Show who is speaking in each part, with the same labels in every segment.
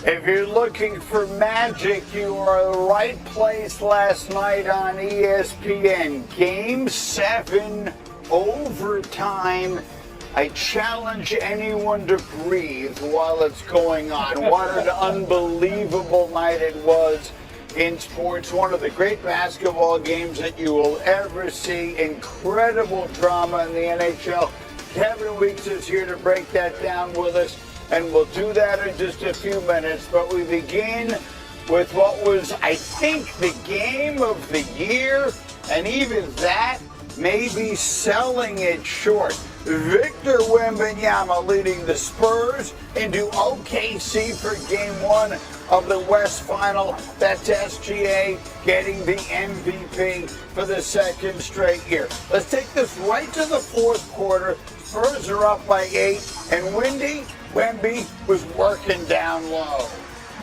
Speaker 1: If you're looking for magic, you are in the right place last night on ESPN. Game 7, overtime. I challenge anyone to breathe while it's going on. What an unbelievable night it was in sports. One of the great basketball games that you will ever see. Incredible drama in the NHL. Kevin Weeks is here to break that down with us, and we'll do that in just a few minutes. But we begin with what was, I think, the game of the year, and even that maybe selling it short. Victor Wembanyama leading the Spurs into OKC for Game 1 of the West Final. That's SGA getting the MVP for the second straight year. Let's take this right to the fourth quarter. Spurs are up by 8, and Wemby was working down low.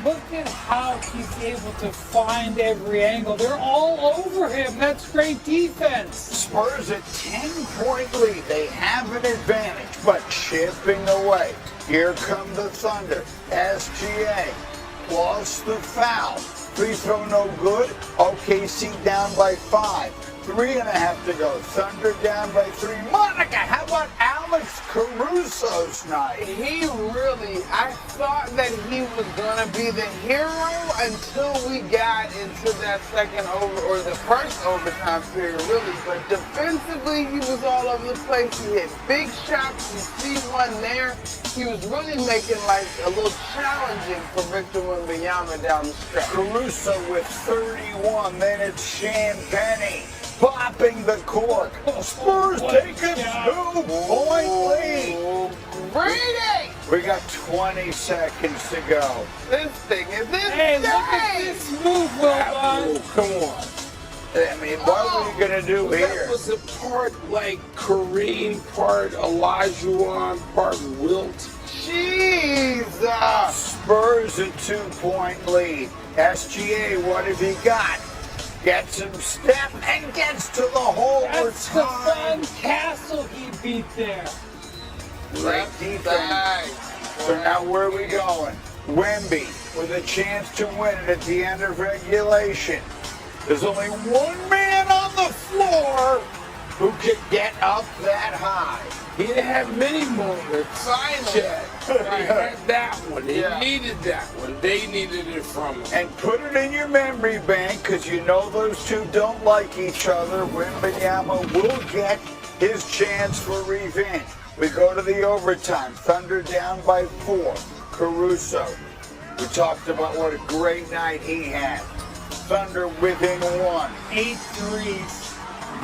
Speaker 2: Look at how he's able to find every angle. They're all over him. That's great defense.
Speaker 1: Spurs at 10-point lead. They have an advantage, but chipping away. Here come the Thunder. SGA lost the foul. Free throw no good. OKC down by 5. 3.5 to go. Thunder down by 3. Monica, how about Alex Caruso's night?
Speaker 3: I thought that he was going to be the hero until we got into that the first overtime period, really. But defensively, he was all over the place. He hit big shots. You see one there. He was really making life a little challenging for Victor Wembanyama down the stretch.
Speaker 1: Caruso with 31. Then it's Shannon popping the cork. Spurs take a 2-point lead.
Speaker 3: Brady!
Speaker 1: We got 20 seconds to go.
Speaker 3: This thing is insane!
Speaker 2: Hey, look at this move, Wilbon.
Speaker 4: Come on.
Speaker 1: I mean, what are we going to do here?
Speaker 4: That was a part like Kareem, part Olajuwon, part Wilt.
Speaker 1: Jesus! Spurs a 2-point lead. SGA, what have he got? Gets him step and gets to the hole.
Speaker 2: That's the fun castle he beat there.
Speaker 1: Great defense. So now where are we going? Wemby with a chance to win it at the end of regulation. There's only one man on the floor who could get up that high.
Speaker 4: He didn't have many moments. Chad. He had that one. He needed that one. They needed it from him.
Speaker 1: And put it in your memory bank, because you know those two don't like each other. Wembanyama will get his chance for revenge. We go to the overtime. Thunder down by 4. Caruso. We talked about what a great night he had. Thunder within 1. 8 threes.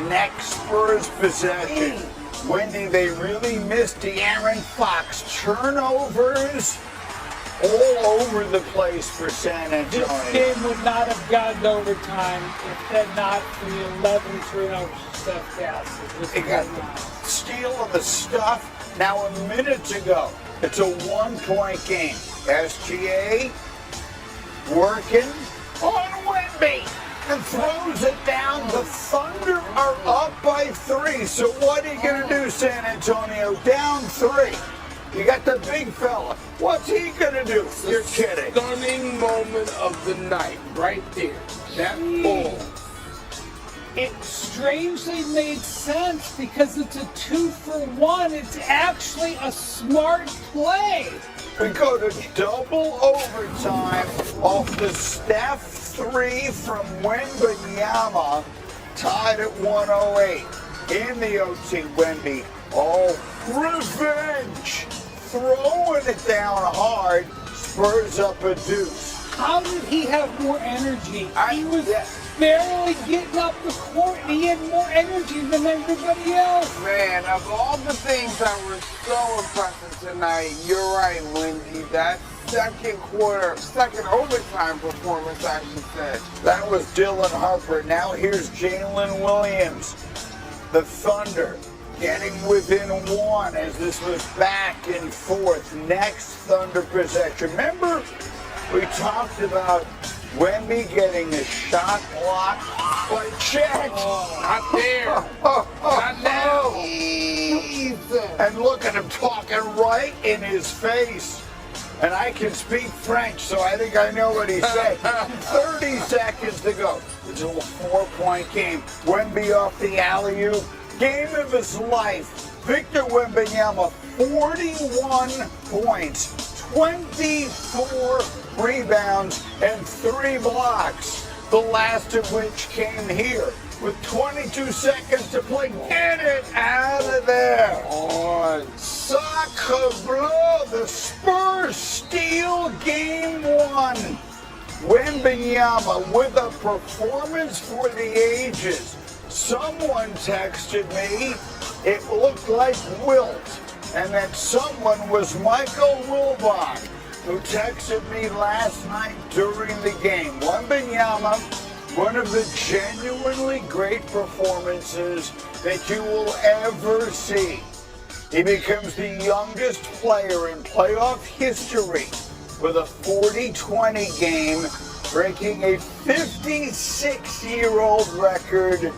Speaker 1: Next Spurs possession. Wendy, they really missed De'Aaron Fox. Turnovers all over the place for San Antonio.
Speaker 2: This game would not have gotten overtime if had not for the 11-3 Steph passes.
Speaker 1: They got steal of the stuff. Now a minute to go. It's a 1-point game. SGA working on Wemby and throws it down. The Thunder are up by 3. So what are you going to do, San Antonio? Down 3. You got the big fella. What's he going to do? You're kidding.
Speaker 4: Stunning moment of the night right there. That ball.
Speaker 2: It strangely made sense because it's a 2-for-1. It's actually a smart play.
Speaker 1: We go to double overtime off the Steph 3 from Wembanyama, tied at 108. In the OT, Wemby, revenge, throwing it down hard, Spurs up a deuce.
Speaker 2: How did he have more energy? He was barely getting up the court, and he had more energy than everybody else.
Speaker 3: Man, of all the things that were so impressive tonight, you're right, Wendy. That second overtime performance, I should say.
Speaker 1: That was Dylan Harper. Now here's Jalen Williams. The Thunder getting within 1 as this was back and forth. Next Thunder possession. Remember, we talked about Wemby getting a shot block, but Chet.
Speaker 4: Not there. Not now.
Speaker 1: And look at him talking right in his face. and I can speak French, so I think I know what he said. 30 seconds to go. It's a 4-point game. Wemby off the alley-oop. Game of his life. Victor Wembanyama, 41 points, 24 rebounds, and 3 blocks. The last of which came here with 22 seconds to play. Get it out of there.
Speaker 4: On.
Speaker 1: Sacre bleu, the Spurs steal game 1. Wembanyama with a performance for the ages. Someone texted me, it looked like wilt, and that someone was Michael Wilbon, who texted me last night during the game. Wembanyama, one of the genuinely great performances that you will ever see. He becomes the youngest player in playoff history with a 40-20 game, breaking a 56-year-old record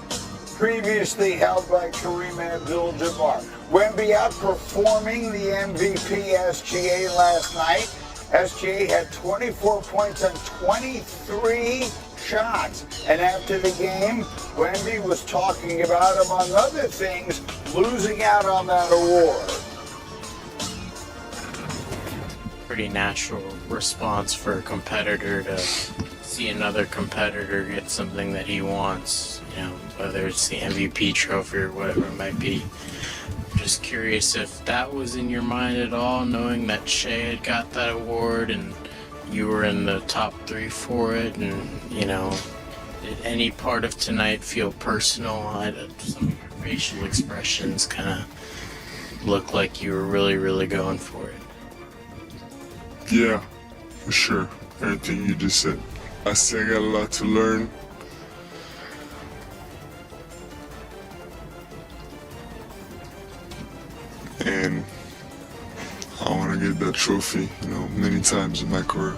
Speaker 1: previously held by Kareem Abdul-Jabbar. Wemby outperforming the MVP SGA last night. SGA had 24 points on 23 shots. And after the game, Wemby was talking about, among other things, losing out on that award.
Speaker 5: Pretty natural response for a competitor to see another competitor get something that he wants, you know, whether it's the MVP trophy or whatever it might be. Just curious if that was in your mind at all, knowing that Shea had got that award and you were in the top 3 for it, and, you know, did any part of tonight feel personal? Some of your facial expressions kind of look like you were really going for it.
Speaker 6: Yeah, for sure. Everything you just said. I still got a lot to learn. And I want to get that trophy, you know, many times in my career.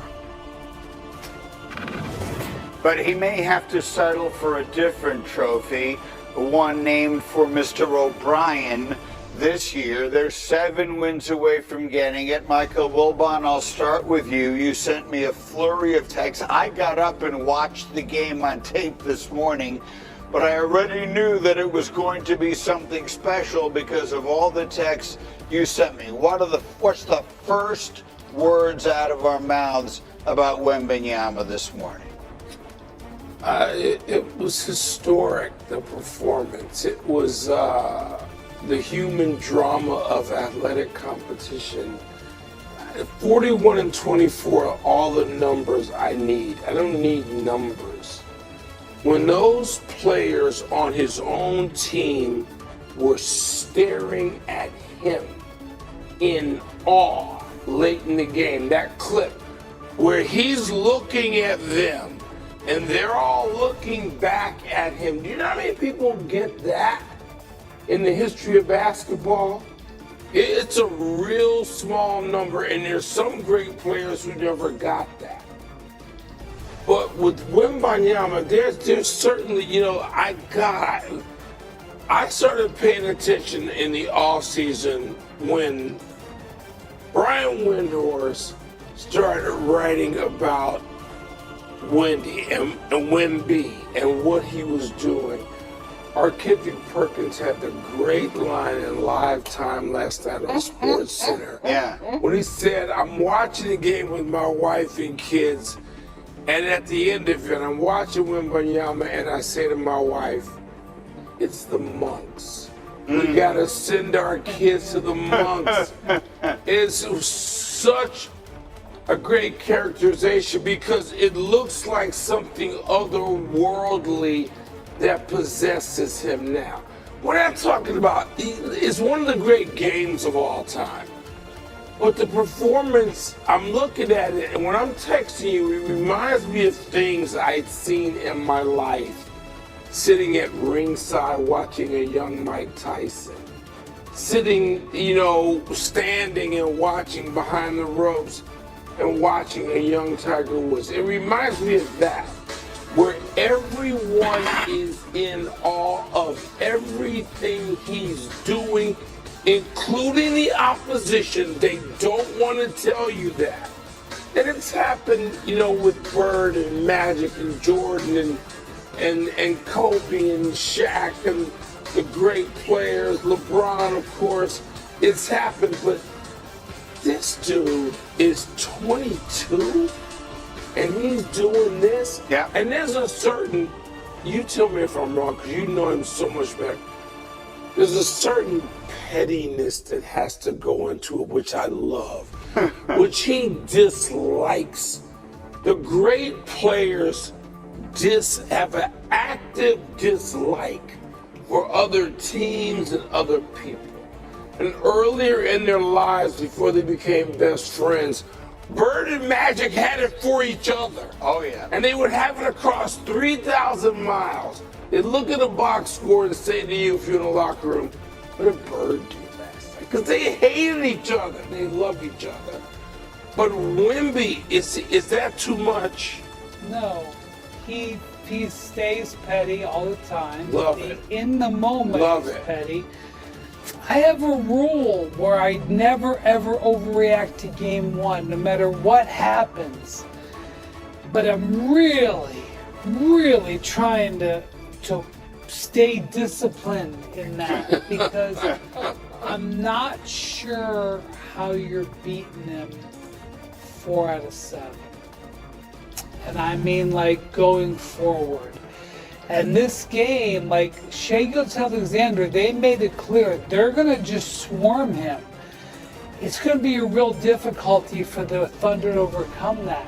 Speaker 1: But he may have to settle for a different trophy, one named for Mr. O'Brien this year. They're 7 wins away from getting it. Michael Wilbon, I'll start with you. You sent me a flurry of texts. I got up and watched the game on tape this morning, but I already knew that it was going to be something special because of all the texts you sent me. What's the first words out of our mouths about Wembanyama this morning?
Speaker 4: It was historic, the performance. It was the human drama of athletic competition. 41 and 24 are all the numbers I need. I don't need numbers. When those players on his own team were staring at him in awe late in the game, that clip where he's looking at them and they're all looking back at him. Do you know how many people get that in the history of basketball? It's a real small number, and there's some great players who never got that. But with Wembanyama, there's certainly, you know, I started paying attention in the off season when Brian Windhorst started writing about Wemby and what he was doing. Our Kendrick Perkins had the great line in Live Time last night on SportsCenter.
Speaker 1: Yeah.
Speaker 4: When he said, I'm watching the game with my wife and kids, and at the end of it, I'm watching Wembanyama, and I say to my wife, it's the monks. We gotta send our kids to the monks. It's such a great characterization because it looks like something otherworldly that possesses him now. What I'm talking about is one of the great games of all time. But the performance, I'm looking at it, and when I'm texting you, it reminds me of things I'd seen in my life. Sitting at ringside watching a young Mike Tyson. Sitting, you know, standing and watching behind the ropes and watching a young Tiger Woods. It reminds me of that, where everyone is in awe of everything he's doing including the opposition, they don't want to tell you that. And it's happened, with Bird and Magic and Jordan and Kobe and Shaq and the great players, LeBron, of course. It's happened, but this dude is 22 and he's doing this.
Speaker 1: Yeah.
Speaker 4: And there's a certain, you tell me if I'm wrong, because you know him so much better. There's a certain pettiness that has to go into it, which I love, which he dislikes. The great players have an active dislike for other teams and other people. And earlier in their lives, before they became best friends, Bird and Magic had it for each other.
Speaker 1: Oh, yeah.
Speaker 4: And they would have it across 3,000 miles. They'd look at a box score and say to you, if you're in the locker room, what did Bird do last night? Because they hated each other. They loved each other. But Wemby, is that too much?
Speaker 2: No, he stays petty all the time.
Speaker 4: Love it.
Speaker 2: In the moment,
Speaker 4: Love
Speaker 2: he's
Speaker 4: it.
Speaker 2: petty. I have a rule where I never ever overreact to game one, no matter what happens. But I'm really, really trying to stay disciplined in that because I'm not sure how you're beating them 4 out of 7. And I mean like going forward. And this game, like Shai Gilgeous-Alexander, they made it clear they're going to just swarm him. It's going to be a real difficulty for the Thunder to overcome that.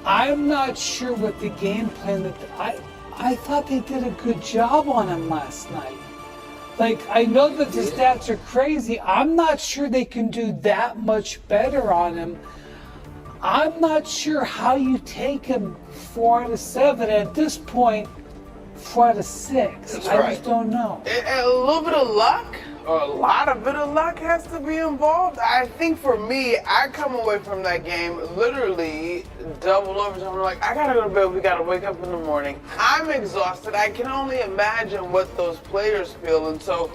Speaker 2: I'm not sure what the game plan that I thought they did a good job on him last night. Like, I know that the stats are crazy. I'm not sure they can do that much better on him. I'm not sure how you take him 4 out of 7 at this point. 4 out of 6.
Speaker 1: That's
Speaker 2: I
Speaker 1: right.
Speaker 2: just don't know.
Speaker 3: A little bit of luck, or a lot of bit of luck has to be involved. I think for me, I come away from that game literally double overtime. I'm like, I gotta go to bed, we gotta wake up in the morning. I'm exhausted. I can only imagine what those players feel. And so,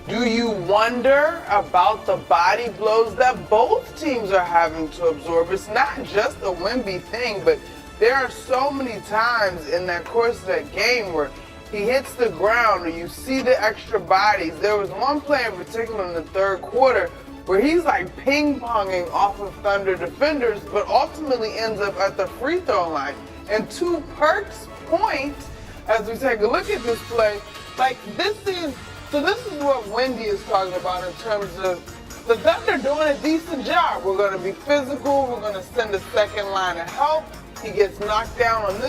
Speaker 3: do you wonder about the body blows that both teams are having to absorb? It's not just a Wemby thing, but there are so many times in that course of that game where he hits the ground or you see the extra bodies. There was one play in particular in the third quarter where he's like ping-ponging off of Thunder defenders, but ultimately ends up at the free throw line. And to Perk's point, as we take a look at this play, like this is what Wemby is talking about in terms of the Thunder doing a decent job. We're going to be physical. We're going to send a second line of help. He gets knocked down on this